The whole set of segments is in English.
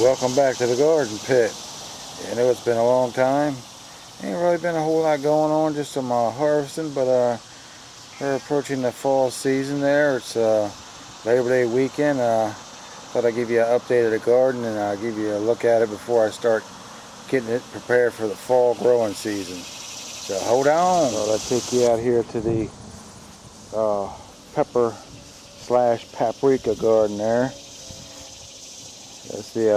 Welcome back to the garden pit. I know it's been a long time. Ain't really been a whole lot going on, just some harvesting, but we're approaching the fall season there. It's Labor Day weekend. Thought I'd give you an update of the garden and give you a look at it before I start getting it prepared for the fall growing season. So hold on. Well, I'll take you out here to the pepper / paprika garden there. That's the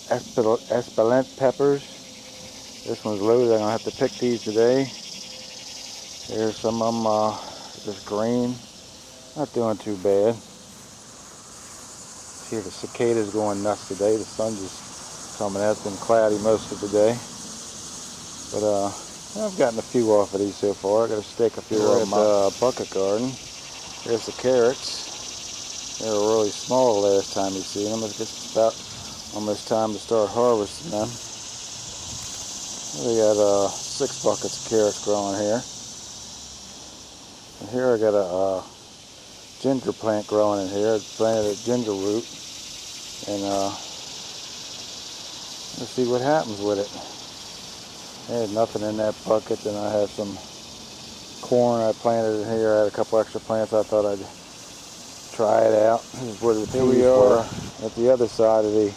Espelent peppers. This one's loaded. I'm gonna have to pick these today. There's some of them just green. Not doing too bad. See the cicadas going nuts today. The sun's just coming out. It's been cloudy most of the day. But I've gotten a few off of these so far. I got to stake a few at the bucket garden. There's the carrots. They were really small the last time you seen them. It's about almost time to start harvesting them. We got 6 buckets of carrots growing here. And here I got a ginger plant growing in here. I planted a ginger root, and let's see what happens with it. I had nothing in that bucket. Then I have some corn I planted in here. I had a couple extra plants. I thought I'd try it out. This is where the peas were. At the other side of the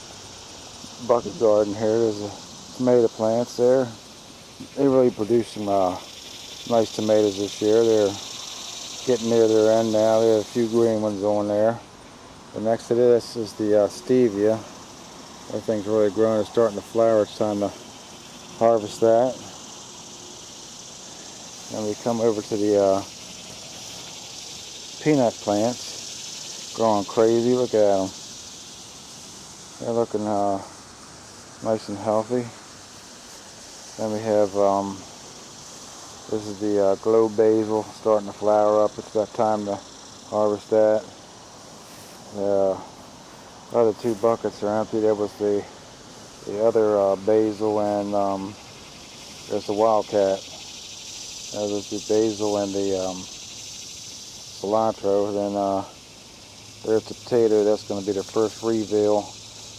bucket garden here, there's the tomato plants there. They really produced some nice tomatoes this year. They're getting near their end now. They have a few green ones on there. But next to this is the stevia. Everything's really growing. It's starting to flower. It's time to harvest that. And we come over to the peanut plants. Growing crazy. Look at them. They're looking nice and healthy. Then we have this is the glow basil starting to flower up. It's about time to harvest that. The other 2 buckets are empty. There was the other basil, and there's the wildcat. There's the basil and the cilantro. Then there's the potato. That's going to be the first reveal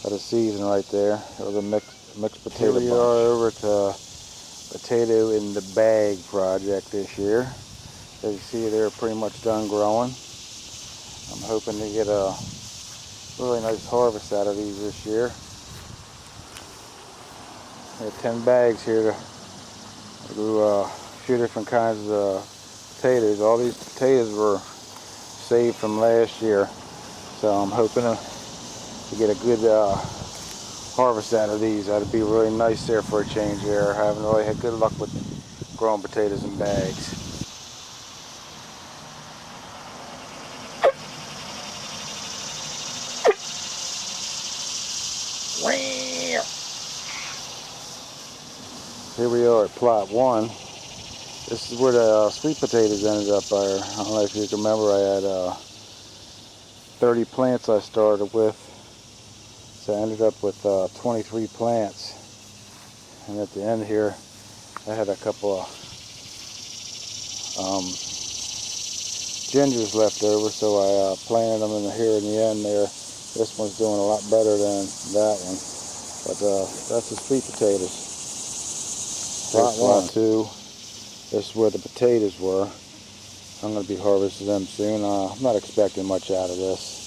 of the season right there. It was a mixed potato. Here we are over to potato in the bag project this year. As you see, they're pretty much done growing. I'm hoping to get a really nice harvest out of these this year. I have 10 bags here to grew a few different kinds of potatoes. All these potatoes were saved from last year, so I'm hoping to get a good harvest out of these. That'd be really nice there for a change there. I haven't really had good luck with growing potatoes in bags. Here we are at plot 1. This is where the sweet potatoes ended up there. I don't know if you can remember, I had 30 plants I started with. So I ended up with 23 plants. And at the end here, I had a couple of gingers left over, so I planted them in here in the end there. This one's doing a lot better than that one. But that's the sweet potatoes. Plot 2. This is where the potatoes were. I'm going to be harvesting them soon. I'm not expecting much out of this.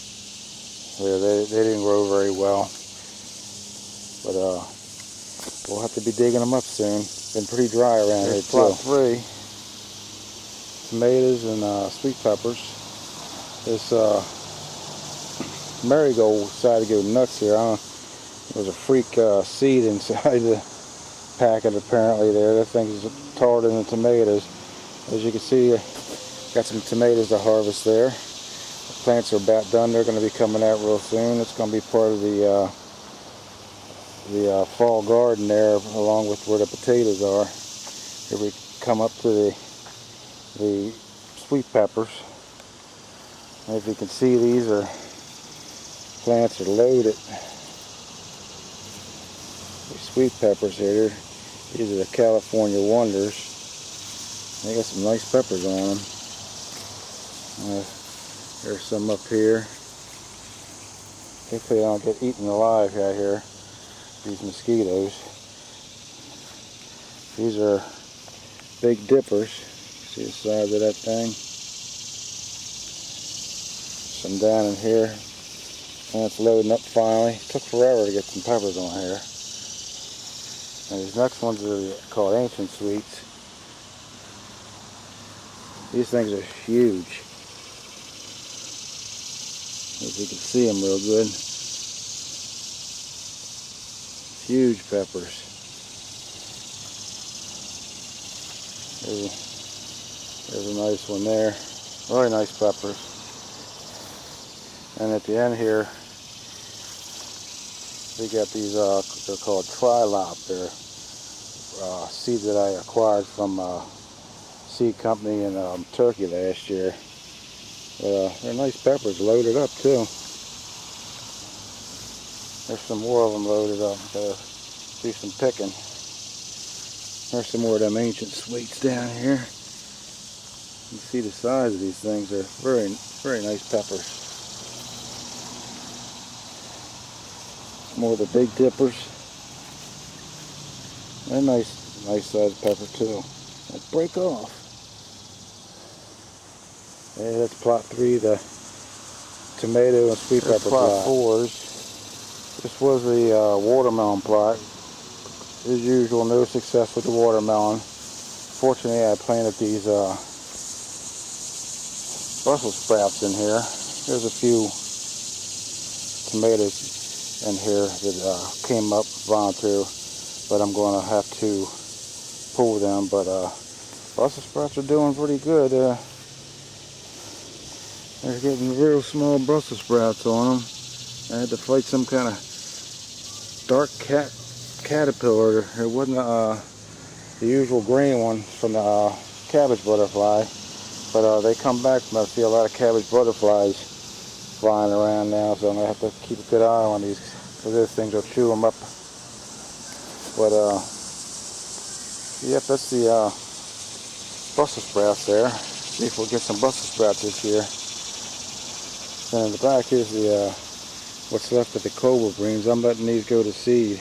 They didn't grow very well. But we'll have to be digging them up soon. Been pretty dry around here too. Plot 3. Tomatoes and sweet peppers. This marigold decided to go nuts here. There's a freak seed inside the packet apparently there. That thing's taller than the tomatoes. As you can see, got some tomatoes to harvest there. The plants are about done. They're going to be coming out real soon. It's going to be part of the fall garden there, along with where the potatoes are. Here we come up to the sweet peppers. And if you can see, these plants are loaded. These sweet peppers here, these are the California Wonders. They got some nice peppers on them. There's some up here. Hopefully I don't get eaten alive out here, these mosquitoes. These are big dippers. See the size of that thing? Some down in here. And it's loading up finally. It took forever to get some peppers on here. And these next ones are called ancient sweets. These things are huge. As you can see them real good. Huge peppers. There's a nice one there. Very nice peppers. And at the end here, we got these, they're called trilop. They're seeds that I acquired from a seed company in Turkey last year. They're nice peppers, loaded up too. There's some more of them loaded up. Gotta do some picking. There's some more of them ancient sweets down here. You can see the size of these things. They're very, very nice peppers. More of the big dippers. They're nice sized pepper too. They break off. Yeah, that's plot 3, the tomato and sweet pepper plot. 4s. This was the watermelon plot. As usual, no success with the watermelon. Fortunately, I planted these Brussels sprouts in here. There's a few tomatoes in here that came up volunteer, but I'm going to have to pull them. But Brussels sprouts are doing pretty good. They're getting real small Brussels sprouts on them. I had to fight some kind of dark caterpillar. It wasn't the usual green one from the cabbage butterfly, but they come back. I see a lot of cabbage butterflies flying around now, so I'm going to have to keep a good eye on these, because those things will chew them up. But yep, that's the Brussels sprouts there. See if we'll get some Brussels sprouts this year. And in the back here's the what's left of the cobra beans. I'm letting these go to seed.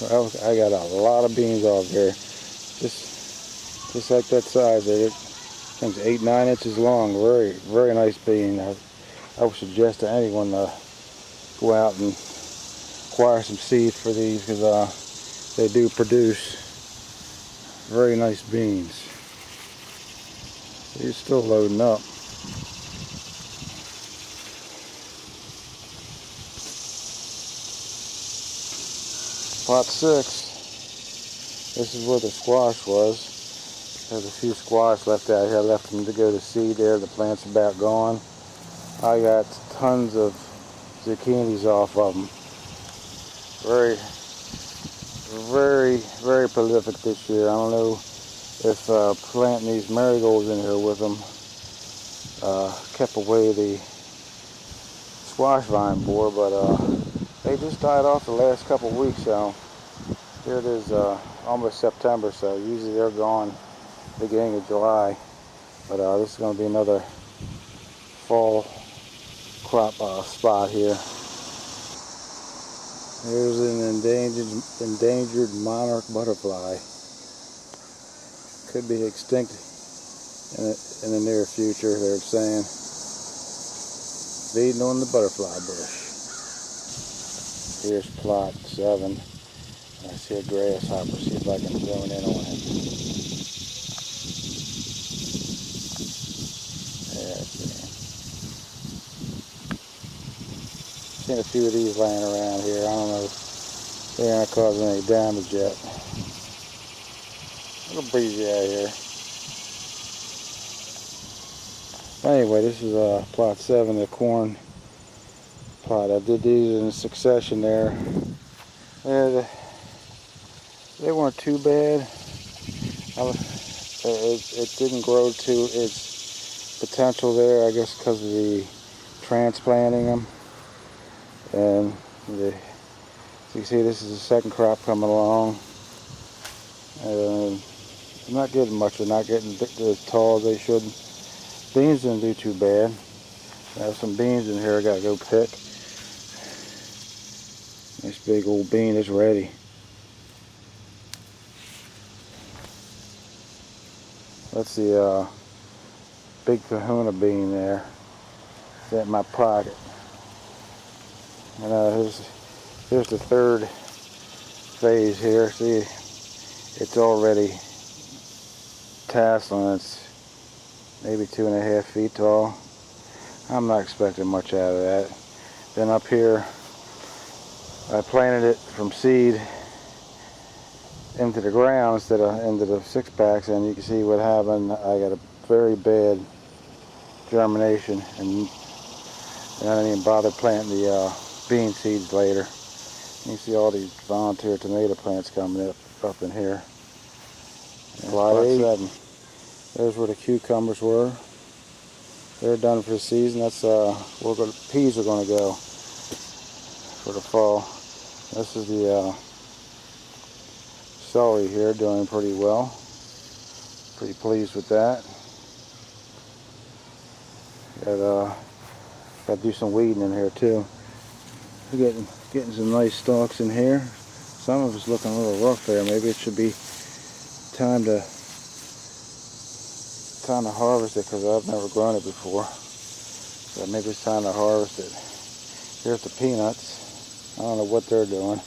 I got a lot of beans off here, just like that size. It thing's 8-9 inches long. Very, very nice bean. I would suggest to anyone to go out and acquire some seeds for these, because they do produce very nice beans. It's still loading up. Plot 6. This is where the squash was. There's a few squash left out here. I left them to go to seed there. The plant's about gone. I got tons of zucchinis off of them. Very, very, very prolific this year. I don't know if planting these marigolds in here with them kept away the squash vine borer, but they just died off the last couple of weeks. So here it is, almost September, so usually they're gone beginning of July. But this is going to be another fall crop spot here. Here's an endangered monarch butterfly. Could be extinct in the near future, they're saying. Feeding on the butterfly bush. Here's plot 7. I see a grasshopper. See if I can zone in on it. Yeah, I see. Seen a few of these laying around here. I don't know if they aren't causing any damage yet. A little breezy out here. Anyway, this is plot 7, the corn plot. I did these in succession there. They weren't too bad. It didn't grow to its potential there, I guess because of the transplanting them. And as you can see, this is the second crop coming along. I'm not getting much. They're not getting as tall as they should. Beans didn't do too bad. I have some beans in here I gotta go pick. big old bean is ready. That's the big kahuna bean there. It's in my pocket. And here's the third phase here. See, it's already tasseling. It's maybe 2.5 feet tall. I'm not expecting much out of that. Then up here, I planted it from seed into the ground instead of into the 6-packs, and you can see what happened. I got a very bad germination, and I didn't even bother planting the bean seeds later. You see all these volunteer tomato plants coming up in here. Slide 7. There's where the cucumbers were. They're done for the season. That's where peas are going to go for the fall. This is the celery here, doing pretty well. Pretty pleased with that. Got to do some weeding in here too. We're getting some nice stalks in here. Some of it's looking a little rough there. Maybe it should be time to harvest it, because I've never grown it before. So maybe it's time to harvest it. Here's the peanuts. I don't know what they're doing.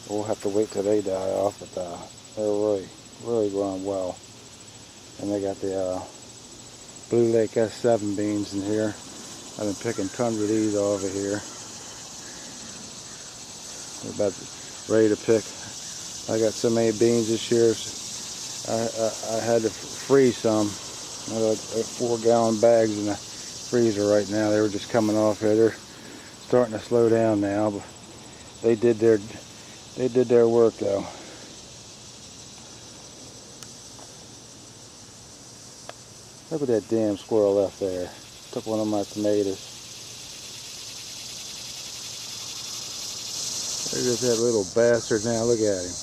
We'll have to wait till they die off, but they're really growing well. And they got the Blue Lake S7 beans in here. I've been picking tons of these over here. We're about ready to pick. I got so many beans this year. I had to freeze some. I got like 4-gallon bags in the freezer right now. They were just coming off here. They're starting to slow down now, but they did their work though. Look at that damn squirrel left there. Took one of my tomatoes. There's that little bastard now. Look at him.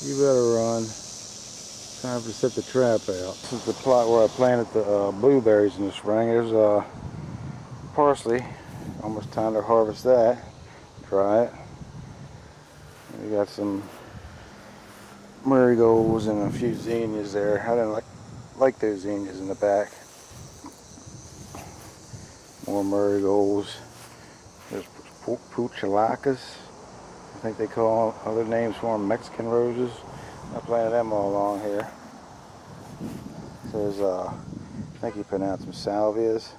You better run. Time to set the trap out. This is the plot where I planted the blueberries in the spring. There's parsley. Almost time to harvest that. Try it. We got some marigolds and a few zinnias there. I didn't like those zinnias in the back. More marigolds. There's puchalacas. I think they call other names for them Mexican roses. I planted them all along here. There's I think you pronounce them salvias.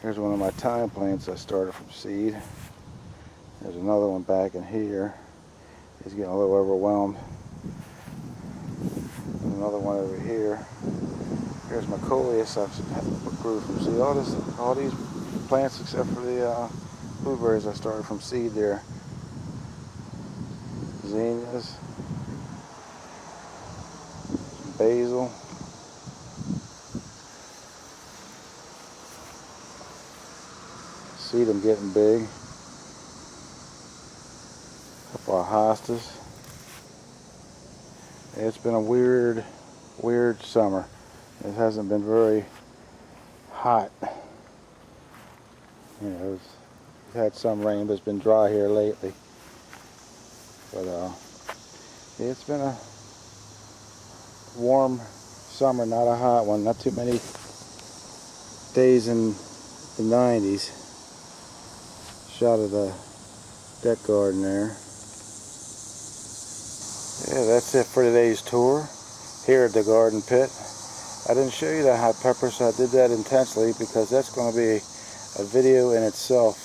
Here's one of my thyme plants I started from seed. There's another one back in here. He's getting a little overwhelmed. There's another one over here. Here's my coleus I grew from seed. All these plants except for the blueberries I started from seed there. Zinnias, basil, see them getting big. A couple of hostas. It's been a weird summer. It hasn't been very hot. You know, we've had some rain, but it's been dry here lately. But it's been a warm summer, not a hot one. Not too many days in the 90s. Shot of the deck garden there. Yeah, that's it for today's tour here at the garden pit. I didn't show you the hot peppers, so I did that intentionally because that's going to be a video in itself.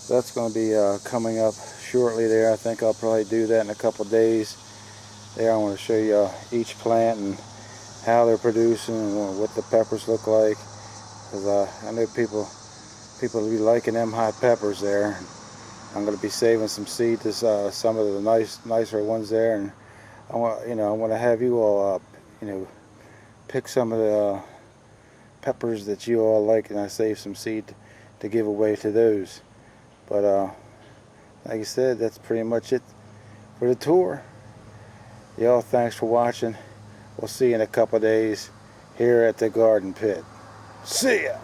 That's going to be coming up shortly there. I think I'll probably do that in a couple days. There I want to show you each plant and how they're producing and what the peppers look like. Because I know people will be liking them hot peppers there. I'm going to be saving some seed to some of the nicer ones there, and I want to have you all pick some of the peppers that you all like, and I save some seed to give away to those. But like I said, that's pretty much it for the tour. Y'all, thanks for watching. We'll see you in a couple days here at the garden pit. See ya!